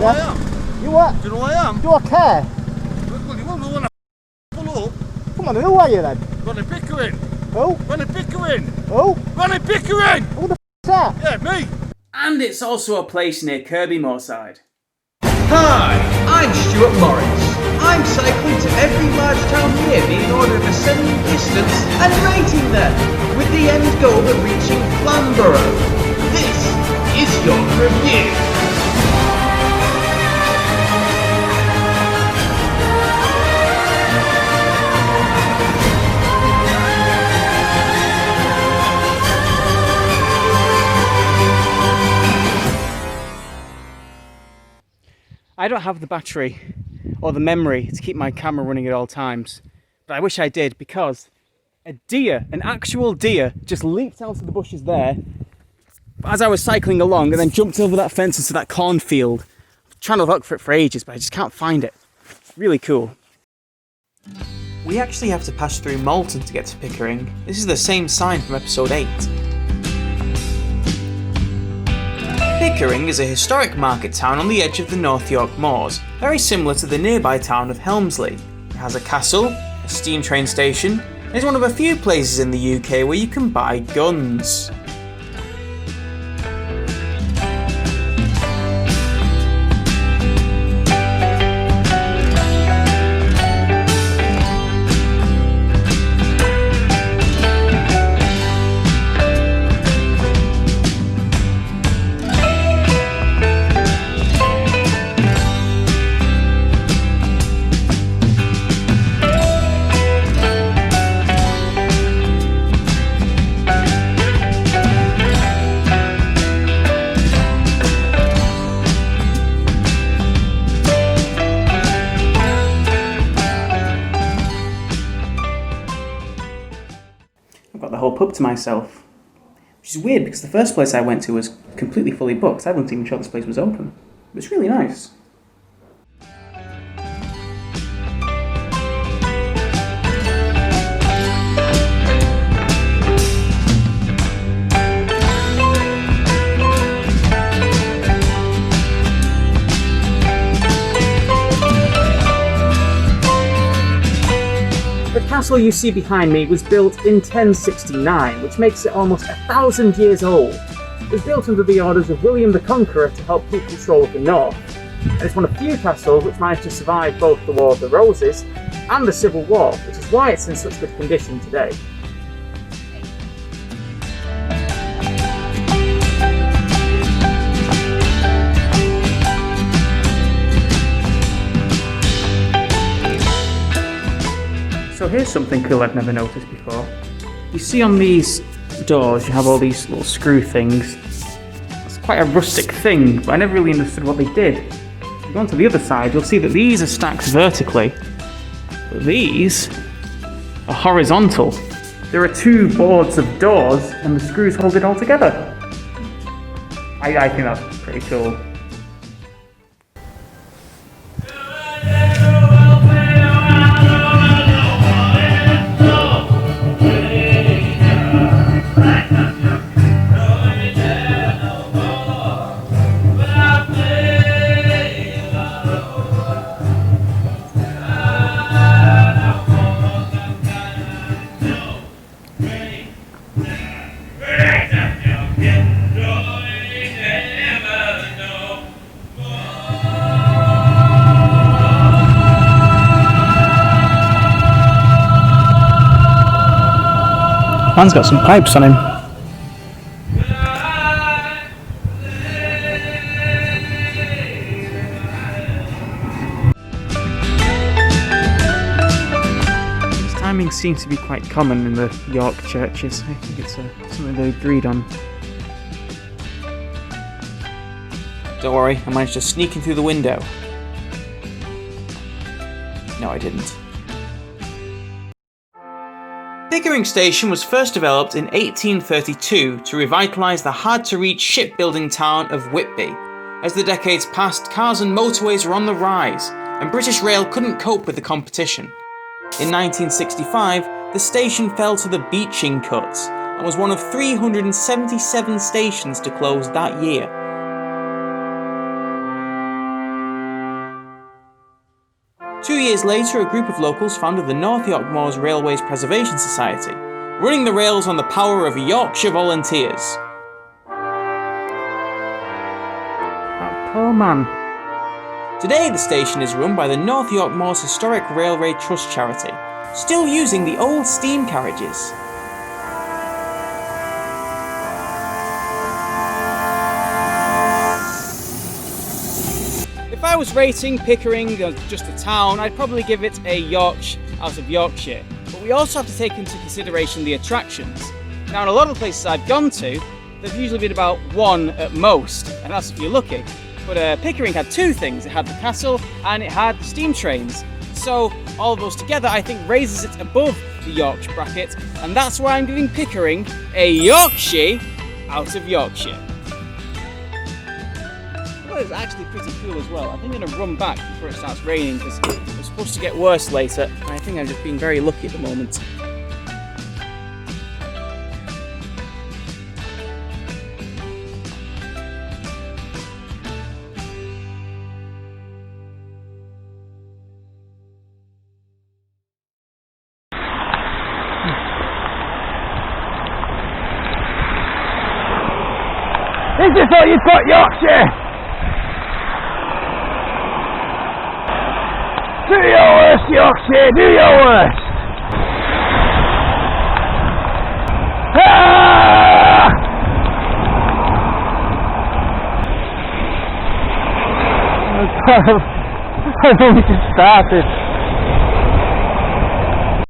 who I am? You what? Do you know who I am? Do I care? Well, you won't know when I pull up. Come on, who are you then? Ronnie Pickering. Who? Ronnie Pickering. Who? Ronnie Pickering! Who the f***'s that? Yeah, me. And it's also a place near Kirkbymoorside. Hi, I'm Stuart Morris. I'm cycling to every large town near me in order of ascending distance and rating them, with the end goal of reaching Flamborough. This is your review. I don't have the battery or the memory to keep my camera running at all times, but I wish I did, because a deer, an actual deer, just leaped out of the bushes there as I was cycling along and then jumped over that fence into that cornfield. I'm trying to look for it for ages, but I just can't find it. Really cool. We actually have to pass through Malton to get to Pickering. This is the same sign from episode 8. Pickering is a historic market town on the edge of the North York Moors, very similar to the nearby town of Helmsley. It has a castle, a steam train station, and is one of a few places in the UK where you can buy guns. The whole pub to myself, which is weird because the first place I went to was completely fully booked. I wasn't even sure this place was open. It was really nice. The castle you see behind me was built in 1069, which makes it almost 1,000 years old. It was built under the orders of William the Conqueror to help keep control of the north, and it's one of few castles which managed to survive both the War of the Roses and the Civil War, which is why it's in such good condition today. So here's something cool I've never noticed before. You see on these doors you have all these little screw things. It's quite a rustic thing, but I never really understood what they did. If you go on to the other side, you'll see that these are stacked vertically, but these are horizontal. There are two boards of doors and the screws hold it all together. I think that's pretty cool. Man's got some pipes on him. These timings seem to be quite common in the York churches. I think it's something they agreed on. Don't worry, I managed to sneak in through the window. No, I didn't. Pickering Station was first developed in 1832 to revitalise the hard-to-reach shipbuilding town of Whitby. As the decades passed, cars and motorways were on the rise, and British Rail couldn't cope with the competition. In 1965, the station fell to the beaching cuts and was one of 377 stations to close that year. 2 years later, a group of locals founded the North York Moors Railways Preservation Society, running the rails on the power of Yorkshire volunteers. That poor man. Today the station is run by the North York Moors Historic Railway Trust charity, still using the old steam carriages. If I was rating Pickering as just a town, I'd probably give it a Yorkshire out of Yorkshire. But we also have to take into consideration the attractions. Now, in a lot of the places I've gone to, there's usually been about one at most, and that's if you're lucky. But Pickering had two things. It had the castle and it had the steam trains. So all of those together, I think, raises it above the Yorkshire bracket, and that's why I'm giving Pickering a Yorkshire out of Yorkshire. Well, it's actually pretty cool as well. I think I'm going to run back before it starts raining because it's supposed to get worse later. And I think I'm just being very lucky at the moment. Is this all you've got, Yorkshire? Do your worst, Yorkshire, do your worst! Ah! I've only just started.